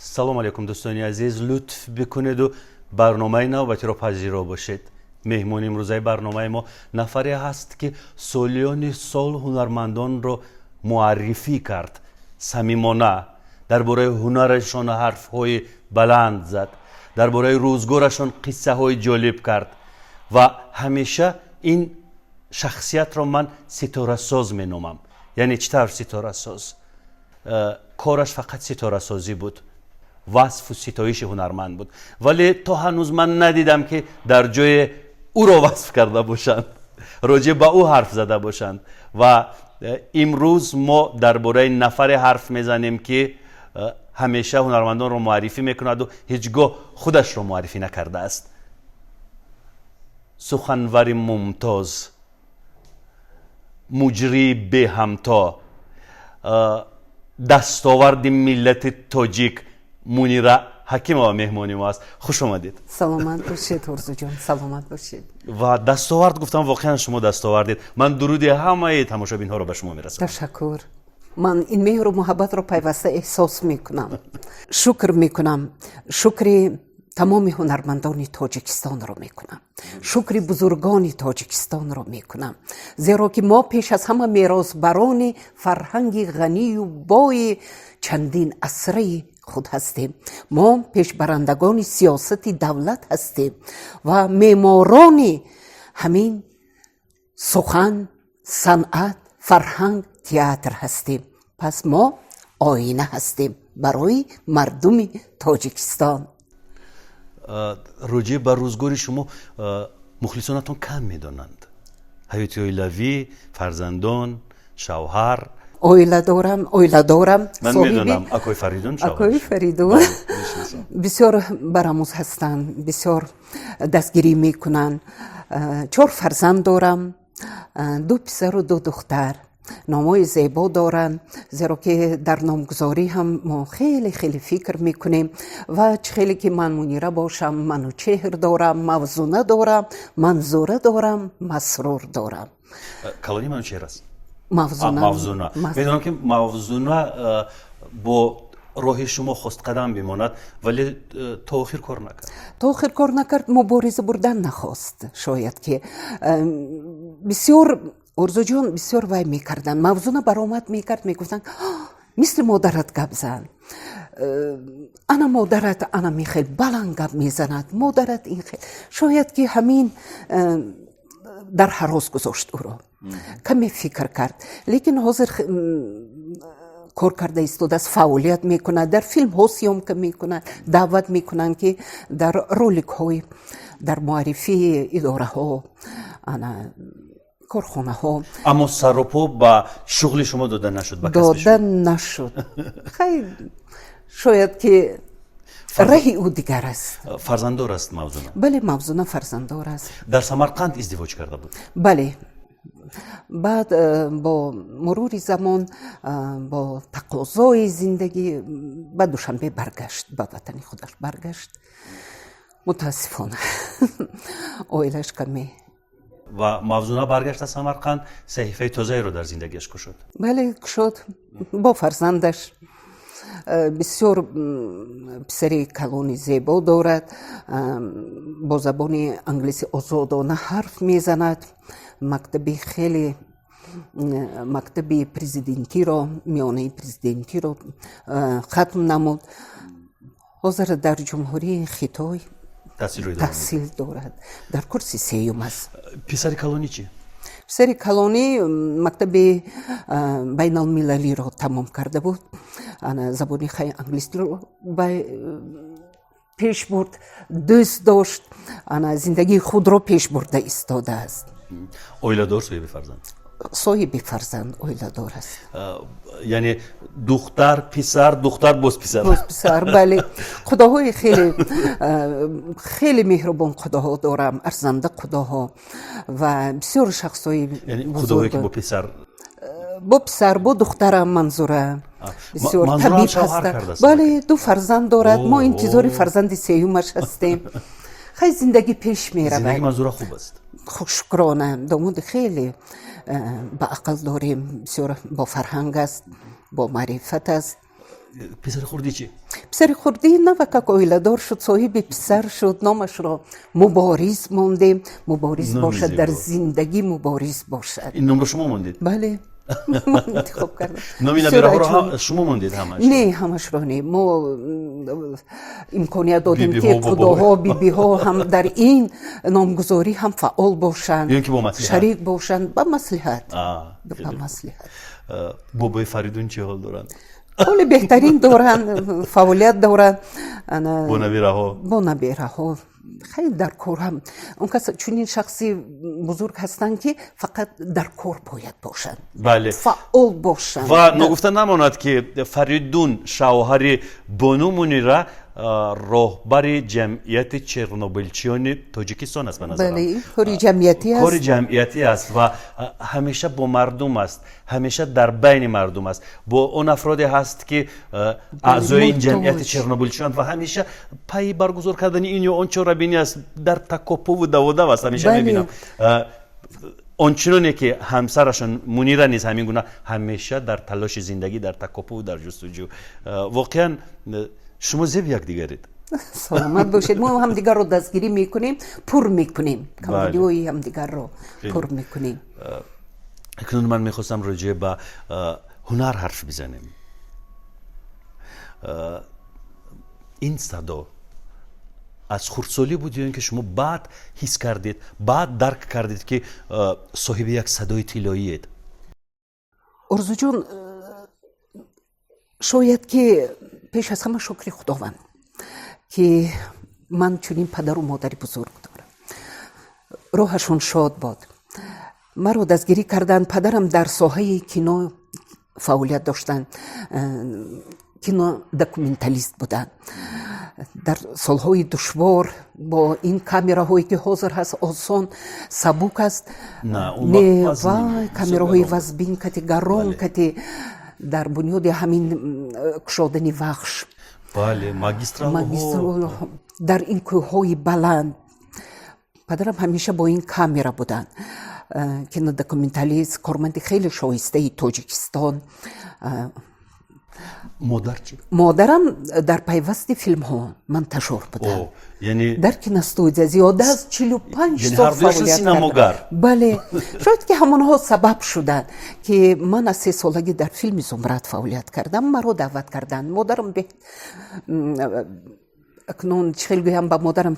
سلام علیکم دوستان عزیز، لطف بکنید و برنامه نوبتی را پذیرا باشید. مهمون امروزه برنامه ما نفری هست که سالیان سال هنرمندان را معرفی کرد، صمیمانه درباره هنرشان حرف‌های بلند زد، درباره روزگارشان قصه های جالب کرد و همیشه این شخصیت را من ستاره ساز می نامم. یعنی چطور ستاره ساز؟ کارش فقط ستاره سازی بود، وصف و ستایش هنرمند بود، ولی تا هنوز من ندیدم که در جای او را وصف کرده باشند، راجع به او حرف زده باشند. و امروز ما درباره نفر حرف میزنیم که همیشه هنرمندان را معرفی میکند و هیچگاه خودش را معرفی نکرده است. سخنور ممتاز، مجری به همتا، دستاورد ملت تاجیک منیره حکیمова مهمانی ما است. خوش آمدید. سلامت باشید ارزو جان، سلامت باشید. و دستاورد گفتم، واقعا شما دستاوردید. من درود همه تماشابین ها رو به شما میرسونم. تشکر. من این مهر و محبت رو پیوسته احساس میکنم. شکر میکنم، شکر تمام هنرمندان تاجیکستان رو میکنم، شکر بزرگان تاجیکستان رو میکنم، زیرا که ما پیش از همه میراثبران فرهنگ غنی و بای چندین عصره خود هستیم. ما پیشبرندگان سیاست دولت هستیم و معماران همین سخن، صنعت، فرهنگ، تئاتر هستیم. پس ما آینه هستیم برای مردم تاجیکستان. راجع به روزگار شما مخلصانتون کم میدانند. حیاتی اویلوی، فرزندان، شوهر. اویله دارم. من میدونم اکوی فریدون شوهرش. اکوی فریدون بسیار براموز هستند، بسیار دستگیری میکنن. 4 فرزند دارم، 2 پسر و 2 دختر. نامای زیبا دارن، زیرا که در نامگذاری هم ما خیلی فکر میکنیم و خیلی که من منیره باشم، منوچهر دارم، موزونه دارم، منظوره دارم، مسرور دارم. کلانی منوچهر است؟ موزونه. میدونم که موزونه با راه شما خست قدم بماند، ولی تا آخر کار نکرد. مبارزه بردن نخواست. شاید که بسیار ارزو جان بسیار وای میکردن. موزونه برآمد میکرد، میگفتن مثل مادرت گپ زن، انا مادرت انا میخیل بلند گپ میزند، مادرت این خیل. شاید که همین در حراس گذاشت او را. کمی فکر کرد، لیکن حاضر کار کرده ایستاده است، فعالیت میکنه، در فیلم ها سیام که میکنه، دعوت میکنن که در رولک های، در معرفی اداره ها، کارخانه ها. اما سر و پا با شغل شما داده نشد؟ داده نشد. خیلی شاید که راه او دیگر است. فرزنددار است موزونه؟ بله، موزونه فرزنددار است. در سمرقند ازدواج کرده بود؟ بله. بعد با مرور زمان، با تقاضای زندگی به دوشنبه برگشت، به وطن خودش برگشت. متاسفانه اویلش کمی. و موزونه برگشت از سمرقند، صحیفه تازه رو در زندگیش کشید؟ بله کشید، با فرزندش. بسیار پسری کلانی زیبا دارد، با زبان انگلیسی آزادانه حرف میزند. مکتبی خیلی مکتبی پرزیدنتی را، میانه پرزیدنتی را ختم نمود. حاضر در جمهوری خیتای تحصیل دارد، در کورس 3 است. پسر کلانی چی؟ پسر کلانی مکتب بین المللی را تمام کرده بود، زبانی خیلی انگلیسی را پیش برد، دوست داشت، زندگی خود را پیش برده ایستاده است. اویله دار، صاحب فرزند؟ صاحب فرزند اویله دار است. یعنی دختر پسر، دختر باز پسر. بله. خداهای خیلی مهربان خداها دارم، ارزنده خداها و بسیار شخصای بزرگ. یعنی خداهایی که با پسر با دخترم منظوره بسیار طبیب هست. بله، 2 فرزند دارد. ما انتظار فرزند 3 هستیم. خیلی زندگی پیش میره. زندگی منظوره خوب است. خوشگرانه. داماد خیلی با عقل داریم، بسیار با فرهنگ است، با معرفت است. پسر خوردی چی؟ پسر خردی نوکک اویلدار شد، صاحب پسر شد، نامش را مبارز مانده. مبارز نام باشد، در زیبا. زندگی مبارز باشد. این نام رو شما موندید؟ بله من انتخاب کردم. نامی نبیره رو شما موندید همش؟ نه همش را نه. ما امکانیت دادیم بی که ها و خداها بی ها هم در این نامگذاری هم فعال باشند، یعنی که با مصلحت. شریک باشند با مصلحت. خیلی با خوب. مصلحت. بابای فریدون چه حال دارن؟ حال بهترین دارن، فعالیت دارن. با نبیره ها؟ با نبیره ها خیلی در کار هم. اون کس چنین شخصی بزرگ هستند که فقط در کار باید باشند، بله. فعال باشند. و نگفته نماند که فریدون شوهر بانو منیره راهبر جمعیت چرنوبیلچیان تاجیکستان است به نظرم. بله کاری جمعیتی است. کار جمعیتی است و همیشه با مردم است، همیشه در بین مردم است، با اون افرادی هست که اعضای این جمعیت چرنوبیلچیان و همیشه پای برگزار کردن این یا اون چه را بینی است در تکاپو و دوده است. همیشه بله. میبینم آنچنانی که همسرشان منیره نیست همین گونه همیشه در تلاش زندگی، در تکاپو و در جستجو. واقعا شما زیب یک دیگرید. سلامت باشید. ما هم دیگر رو دستگیری میکنیم، پر میکنیم، کمبودیوی هم دیگر رو پر میکنیم. اکنون من میخواستم راجع به هنر حرف بزنیم. این صدا از خردسالی بود یا اینکه شما بعد حس کردید، بعد درک کردید که صاحب یک صدای طلاییید؟ ارزو جون شاید که پیش از همه شکر خداوند که من چنین پدر و مادری بزرگ دارم، روحشون شاد باد. مرا دستگیری کردن. پدرم در ساحه کینو فعالیت داشتن، کینو داکومنتالیست بودن. در سالهای دشوار با این کامراهایی که حاضر هست آسان سبوک است. نه وای کامراهای وزبین کتی گران کتی در بنیاد همین کشادن وحش. بله ماگیسترال در این کوههای بلند. پدرم همیشه با این کامرا بودن که داکومنتالیست، کارمند خیلی شایسته تاجیکستان. مادر چی؟ مادرم در پیوست فیلم ها منتشر بودن. یعنی در کیناستودیا زیاده از 45 یعنی سال هر دوشون سینماگر. بله شاید که همونها سبب شدن که من از 3 سالگی در فیلم زمرد فعالیت کردم. مرا دعوت کردن. مادرم اکنون چخیل گویم با مادرم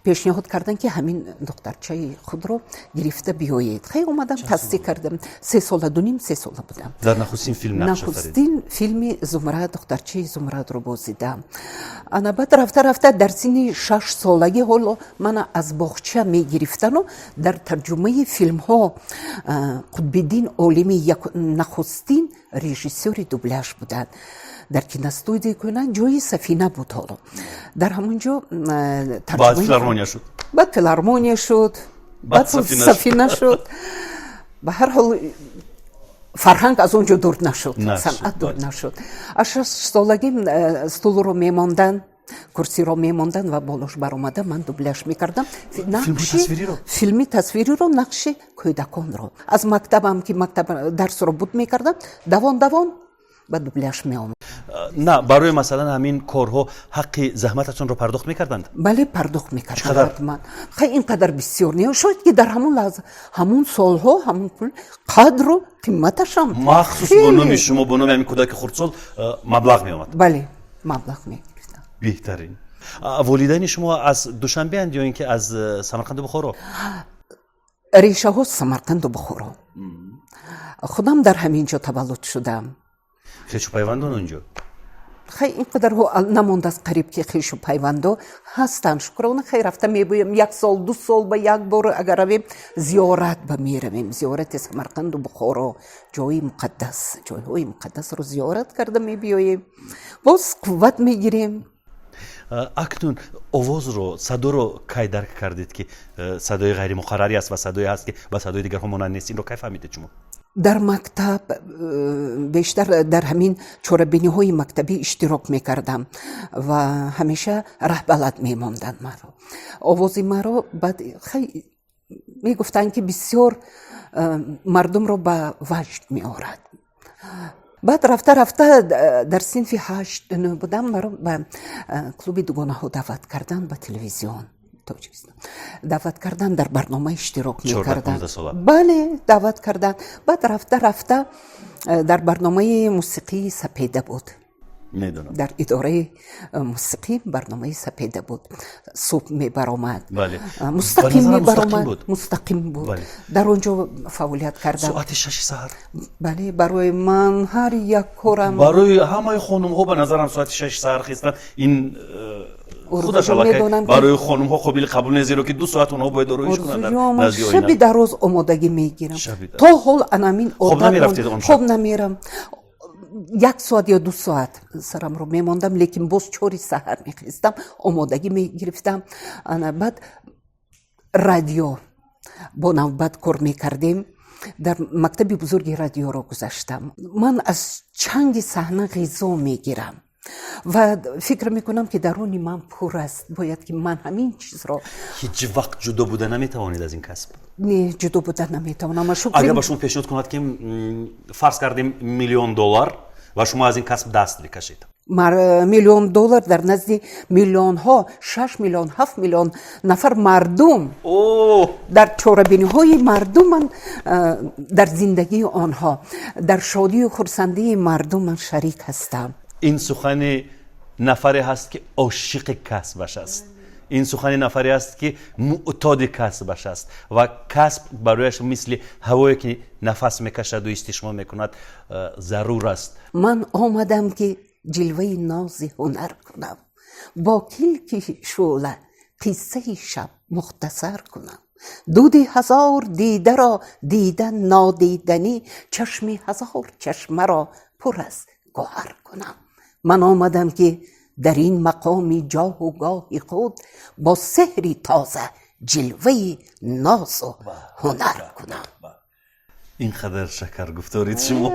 پیشنهاد کردن که همین دخترچه خود رو گرفته بیایید. خیلی اومدم تصدیق کردم. 3 سال و 2 سال بودم. در نخستین فیلم نقش آفرید. نخستین فیلم زمرد، دخترچه زمرد رو بازیدم. انا بعد رفته در سن 6 سالگی حالا من از باغچه می گرفتن و در ترجمه فیلم ها قطب‌الدین عالمی نخستین رژیسور دوبلاژ بودن. در کیناستودیو کنن جای سفینه بود. حالا در همونجا بعد فیلارمونیا شد. بعد فیلارمونیا شد. بعد سفینه شد. به هر حال فرهنگ از اونجا دور نشد. صنعت دور نشد. از 6 سالگی استول رو میماندن، کرسی رو میماندن و بالاش برآمده من دوبلاژ میکردم. فیلمی تصویری رو نقش کودکان رو. از مکتبم که مکتب درس رو بود میکردم دوان با دوبلاژ میام. نه برای مثلا همین کارها حق زحمتتون رو پرداخت میکردند؟ بله پرداخت میکردند. من خیلی اینقدر بسیار نه. شاید که در همون لحظه همون سالها همون قدر و قیمتش هم مخصوص با نام شما، با نام همین کودک خردسال مبلغ میامد؟ بله مبلغ میگرفتن. بهترین. والدین شما از دوشنبه اند یا اینکه از سمرقند و بخارا؟ ریشه ها سمرقند و بخارا. خودم در همینجا تولد شدم. خویش و پیوندان اونجا؟ خیلی اینقدر نمونده از قریب که خویش و پیوندان هستن. شکرانه خیلی رفته میبویم 1 سال 2 سال به یک بار اگر رویم زیارت میرویم. زیارت سمرقند و بخارا جای مقدس رو زیارت کرده میبیاییم. باز قوت میگیریم. اکنون آواز رو، صدا رو کی درک کردید که صدای غیر مقرری است و صدایی هست که با صدای دیگر هم مانند نیست؟ این رو کی فهمیدید شما؟ در مکتب بیشتر در همین چوربینی های مکتبی اشتراک میکردم و همیشه ره بلد میماندن مرا. آوازی مرا بعد خیلی میگفتن که بسیار مردم رو به وجد میآورد. بعد رفته در صنف 8 بودم، مرا به کلوب دوگانه ها دعوت کردن، به تلویزیون تاجیکستان دعوت کردن، در برنامه اشتراک میکردن. بله دعوت کردن. بعد رفته در برنامه موسیقی سپیده بود. میدونم در اداره موسیقی برنامه سپیده بود. صبح می برآمد. بله. مستقیم می برآمد. مستقیم بود. بله. در اونجا فعالیت کردم. ساعت 6 سحر. بله برای من هر یک کارم، برای همه خانم ها به نظرم ساعت 6 سحر خیستن. این خودش علاقه برای خانم ها قبول نزیرو که 2 ساعت اونها باید رویش کنند. شب در روز آمادگی میگیرم. تا حال انامین خوب نمیرم. 1 ساعت یا 2 ساعت سرم رو میماندم، لیکن باز 4 سحر میخیستم، آمادگی میگرفتم. بعد رادیو با نوبت کار میکردیم. در مکتب بزرگی رادیو رو گذاشتم. من از چنگ صحنه غذا میگیرم و فکر میکنم که درونی من پر است، باید که من همین چیز رو. هیچ وقت جدا بودن نمیتوانید از این کسب؟ نه جدا بودن نمیتوانم. اگر با شما پیشنهاد کند که فرض کردیم $1,000,000 و شما از این کسب دست بکشید، $1,000,000 در نزد میلیون ها، 6 میلیون 7 میلیون نفر مردم در چاره‌بینی های مردم، من در زندگی آنها، در شادی و خرسندی مردم من شریک هستم. این سخن نفری هست که عاشق کسبش است. این سخن نفری است که معتاد کسبش است و کسب برایش مثل هوایی که نفس میکشد و استشمام میکند ضرور است. من آمدم که جلوه ناز هنر کنم، با کلک شعله قصه شب مختصر کنم. دود 1000 دیده را دیدن نادیدنی، چشم 1000 چشمه را پر از گوهر کنم. من آمدم که در این مقامی جاه و گاهی خود با سحری تازه جلوه ناز و هنر کنم. اینقدر شکر گفتارید شما.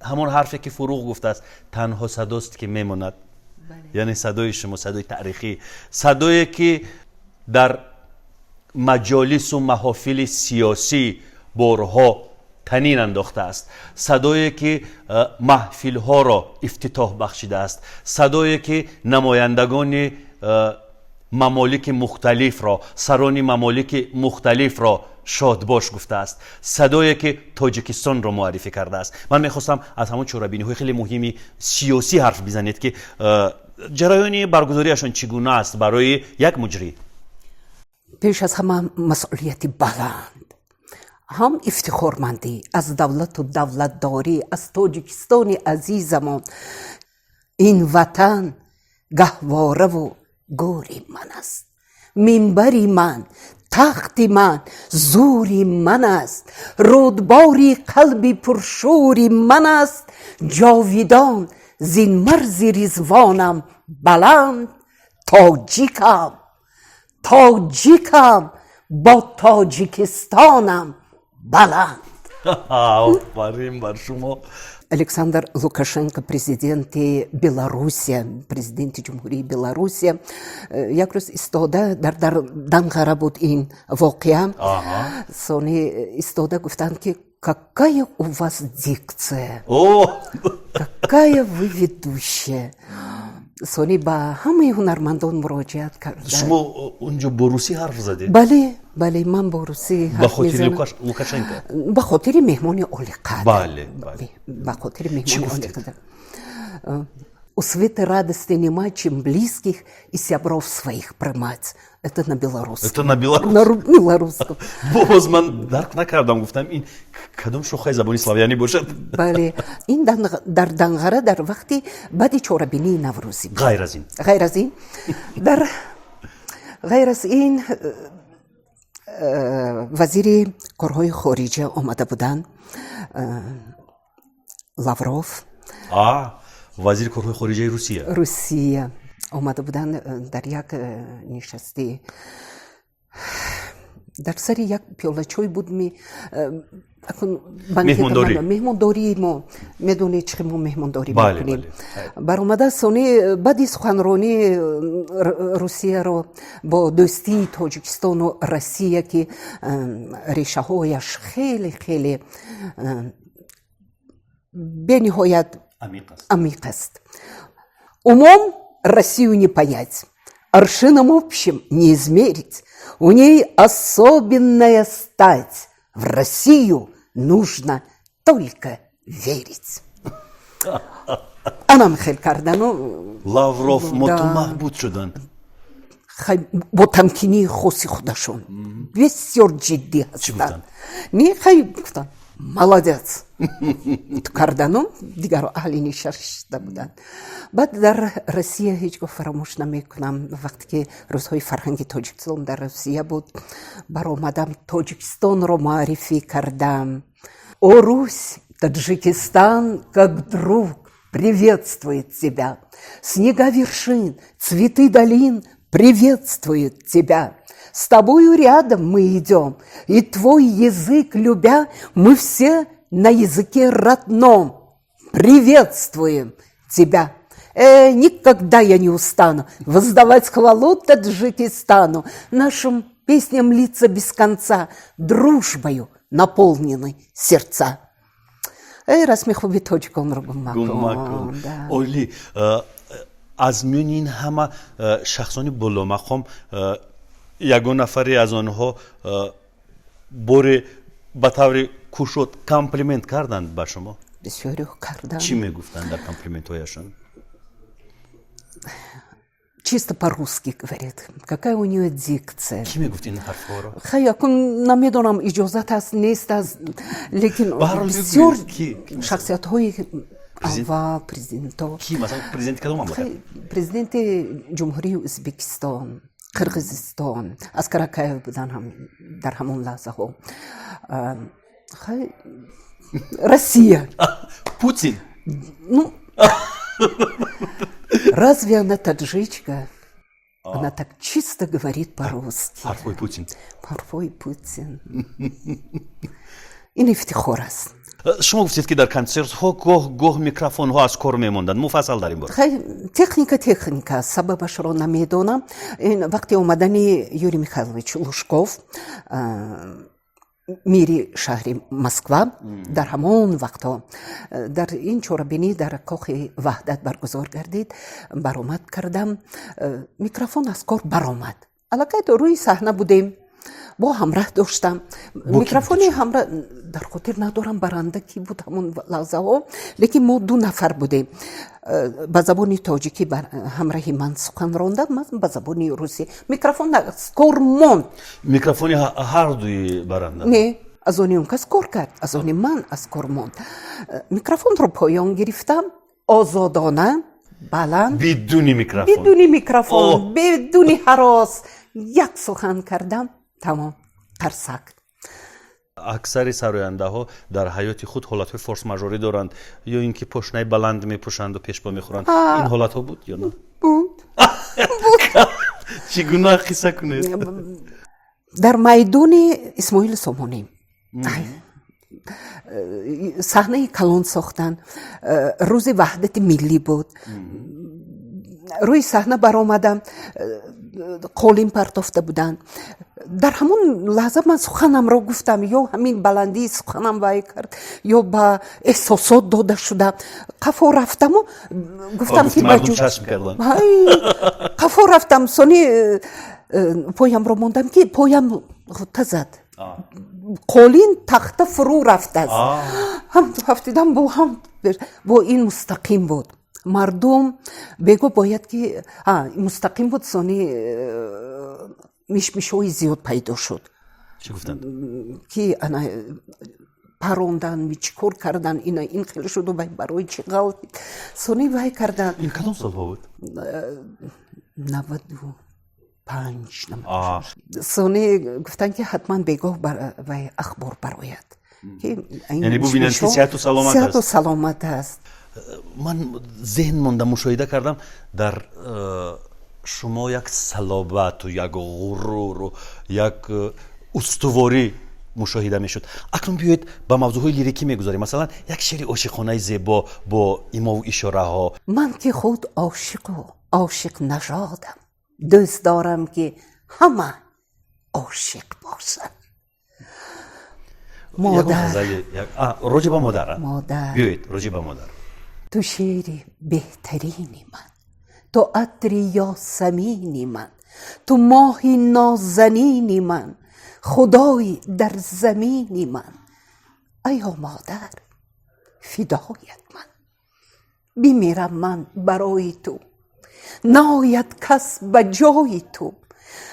همون حرفی که فروغ گفته است، تنها صداست که میماند. یعنی صدای شما صدای تاریخی، صدایی که در مجالس و محافل سیاسی بارها تنین انداخته است، صدایی که محفل ها را افتتاح بخشیده است، صدایی که نمایندگان ممالک مختلف را، سران ممالک مختلف را شادباش گفته است، صدایی که تاجیکستان را معرفی کرده است. من میخواستم از همون چاره‌بینی های خیلی مهمی سیاسی حرف بزنید که جریان برگزاریشان چگونه است برای یک مجری؟ پیش از همه مسئولیتی بلند، هم افتخارمندی از دولت و دولتداری، از تاجیکستان عزیزمان. این وطن گهواره و گوری من است، منبری من، تختی من، زوری من است، رودباری قلبی پرشوری من است. جاویدان زین مرز رضوانم بلند، تاجیکم با تاجیکستانم بلند. آفرین بر شما. Александр Лукашенко, президент Білорусі, президент جمهوری Білорусі, якраз ایستاده در دنقره بود این واقعه. سانی ایستاده گفتن که какая у вас дикция, какая вы ведущая. سانی با همه هنرمندان مراجعت کرده. شما اونجا با روسی حرف زدی؟ بله من با روسی حرف میزنم. به خاطر لوکاشنکو؟ به خاطر مهمان عالی قدر. بله. به خاطر مهمان عالی قدر. У света радости нема, чем близких и сябров своих примать. Это на белорусском. Это на белорусском? На белорусском. باز من درک نکردم، گفتم این کدوم شوخی زبانی سلاویانی باشد. بله این در دنقره در وقتی بعد چهاره‌بینی نوروزی بود. غیر از این وزیر کارهای خارجه آمده بودن، لاوروف. وزیر کارهای خارجه روسیه آمده بودن در یک نشستی، در سر یک پیاله چای بود. مهمانداری ما میدونید چه ما مهمانداری میکنیم. برآمده سانی بعد سخنرانی روسیه رو با دوستی تاجیکستان و روسیه که ریشه هایش خیلی به نهایت عمیق است. عمیق است. Умом Россию не понять, аршином общим не измерить. У ней особенная стать. В Россию нужно только верить. Анам хел кардан لавров моту محبوب شدن. با تمکینی خاصی خودشون بسیار جدی هستن. نه خیلی گفتن молодец کردن دیگر اهلی نشسته بودن. بعد در روسیه هیچگاه فراموش نمیکنم وقتی که روزهای فرهنگی تاجیکستان در روسیه بود برآمدم تاجیکستان رو معرفی کردم. О, Русь, Таджикистан, как друг, приветствует тебя. Снега вершин, цветы долин приветствуют тебя. С тобою рядом мы идем, и твой язык любя, мы все на языке родном приветствуем тебя. Никогда я не устану воздавать хвалу Таджикистану, нашим песням лица без конца, дружбою наполнены сердца. Раз ми خوبی تاجیکان رو گم مکن. اولی از میون این همه شخصانی بالا مقام یگان نفری از آنها بوری به طور کوشود کامپلیمنت کردند به شما؟ بسیاری کردن. چی میگفتند در کامپلیمنت هایشان؟ Чисто по-русски говорит. Какая у нее дикция. کی میگفت این حرفا رو؟ خیلی نمیدونم اجازت هست نیست است لیکن بسیار شخصیت های و پرزیدنت ها. کی مثلا پرزیدنت کدوم مملکت؟ پرزیدنت جمهوری ازبکستان، قرقیزستان، از کراکایو بودن هم در همون لحظه ها. Россия. Путин. Ну, разве она таджичка? Она так чисто говорит по-русски. حرفای پوتین. حرفای پوتین. این افتخار است. شما گفتید که در کنسرت ها گاه میکروفون ها از کار میموندن. مفصل در این باره. خیلی تکنیکا سببش رو نمیدونم. این وقتی اومدن یوری میخایلویچ لوشکوف میری شهر مسکو در همون وقتا در این چوربینی در کاخ وحدت برگزار گردید برآمد کردم میکروفون از کار برآمد البته روی صحنه بودیم با همراه داشتم میکروفونی همراه در خاطر ندارم برنده کی بود همون لحظه ها لیکن ما 2 نفر بودیم با زبان تاجیکی همراه من سخن راندم من با زبان روسی میکروفون از کار موند میکروفونی هر دوی برنده نه از اون کس کار کرد از اون من از کار موند میکروفون رو پایان گرفتم آزادانه بلند بدون میکروفون بدون هراس یک سخن کردم تمام ترسک اکثر سراینده ها در حیات خود حالت های فورس ماژوری دارند یا اینکه پشنه بلند میپوشند و پیش پا میخورند این حالت ها بود یا نه؟ بود چگونه قصه کنید؟ در میدان اسماعیل سامانی صحنه کلان ساختن روز وحدت ملی بود روی صحنه برآمدم قالین پرتافته بودن در همون لحظه من سخنم را گفتم یا همین بلندی سخنم وای کرد یا با احساسات داده شده قفا رفتم و گفتم که مردم چشم کردن قفا رفتم سانی پایم را موندم که پایم غوطه زد قالین تخته فرو رفته است هم هفتیدم با این مستقیم بود مردم بگو باید که مستقیم بود سانی میشهای زیاد پیدا شد چی گفتند؟ که انا پروندن میچکور کردن این خیلی شد و برای چی غلط سانی وای کردن این کدام سال بود؟ 95 سانی گفتن که حتما بگو وای اخبار براید یعنی ببینن که صحت و سلامت است من ذهن مونده مشاهده کردم در شما یک صلابت و یک غرور و یک استواری مشاهده میشد اکنون بیایید با موضوعهای لیریکی میگذاریم مثلا یک شعر عاشقانه زیبا با ایما و اشاره ها من که خود عاشق نژادم دوست دارم که همه عاشق باشن مادر راجع به مادر مادر بیایید راجع به مادر. تو شیر بهترینی من، تو عطری یاسمینی من، تو ماهی نازنینی من، خدای در زمینی من. ایا مادر فدایت من، بمیرم من برای تو، ناید کس به جای تو.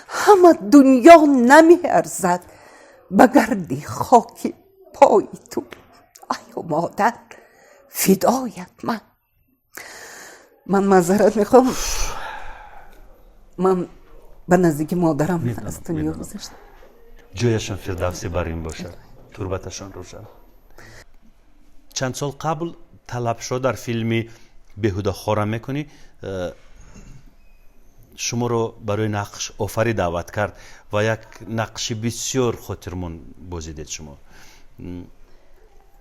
همه دنیا نمی ارزد به گردی خاک پای تو. ایا مادر فدایت من معذرت میخوام، من به نزدیک مادرم از دنیا گذشتم. جایشان فردوسی بر این باشد، تربتشان روشن. چند سال قبل طلب شد در فیلمی بهوده خورم میکنی، شما رو برای نقش آفری دعوت کرد و یک نقش بسیار خاطرمون بازیدید شما.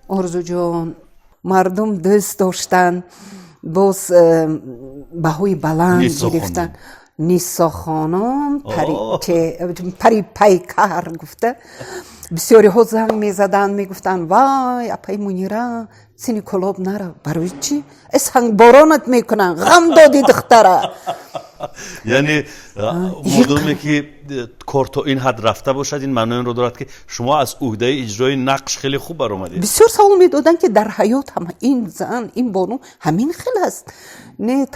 آرزو جان، مردم دوست داشتن، باز بهای بلند گرفتن. نیسا خانم پری پیکر گفته. بسیاری ها زنگ می زدن می گفتن وای اپای منیره سینی کلاب نره. برای چی؟ اسهنگ بارانت میکنن، غم دادی دختره. یعنی مردمی که کار تا این حد رفته باشد، این معنی رو دارد که شما از عهده اجرای نقش خیلی خوب بر آمدید. بسیار سوال می دادن که در حیات هم این زن این بانو همین خیلی است. نه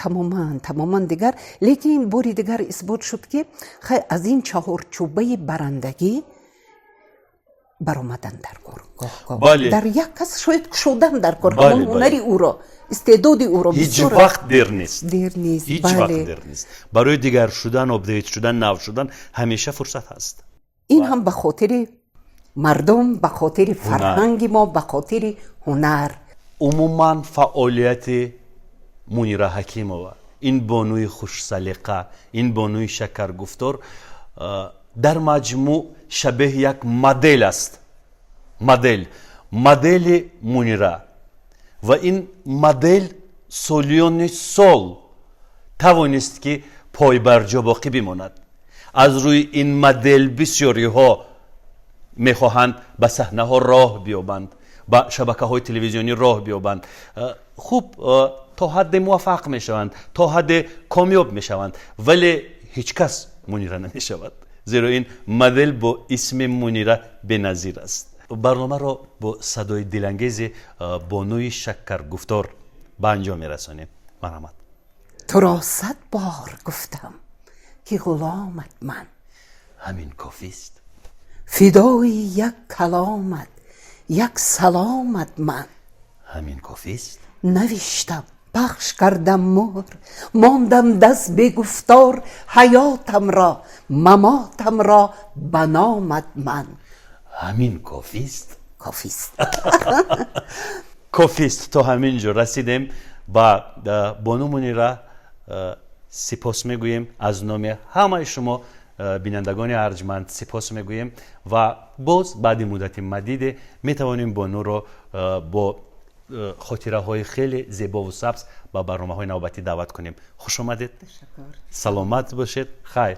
تماما دیگر، لیکن باری دیگر اثبات شد که خیلی از این چهارچوبه برندگی برآمدن در کار. بله. در یک کس شاید شدن در کار، بله، اما هنری او را، استعدادی او را هیچ وقت دیر نیست. هیچ بله. وقت دیر نیست. برای دیگر شدن، آپدیت شدن، نو شدن همیشه فرصت هست. این هم به خاطر مردم، به خاطر فرهنگ ما، به خاطر هنر. عموما فعالیت منیره حکیمова، این بانوی خوش سلیقه، این بانوی شکر گفتار، در مجموع شبیه یک مدل است. مدل منیره و این مدل سالیان سال توانست که پای بر جا باقی بماند. از روی این مدل بسیاری ها میخواهند به صحنه ها راه بیابند، به شبکه های تلویزیونی راه بیابند. خوب تا حد موفق میشوند، تا حد کامیاب میشوند، ولی هیچ کس منیره نمیشود، زیرا این مدل با اسم منیره بی‌نظیر است. برنامه را با صدای دلانگیز بانوی شکر گفتار به انجام میرسانیم. مرحمت. تو را 100 بار گفتم که غلامت من، همین کافی است. فدای یک کلامت، یک سلامت من. همین کافی است. نوشتم، پخش کردم مهر، ماندم دست به گفتار، حیاتم را، مماتم را به نامت من. همین کافی است. کافی است. کافی است. تا همینجا رسیدیم. با بانو منیره سپاس میگوییم، از نام همه شما بینندگان ارجمند سپاس میگوییم و باز بعد مدت مدید میتوانیم بانو را با خاطره های خیلی زیبا و سبز با برنامه های نوبتی دعوت کنیم. خوش آمدید. سلامت باشید. خیر.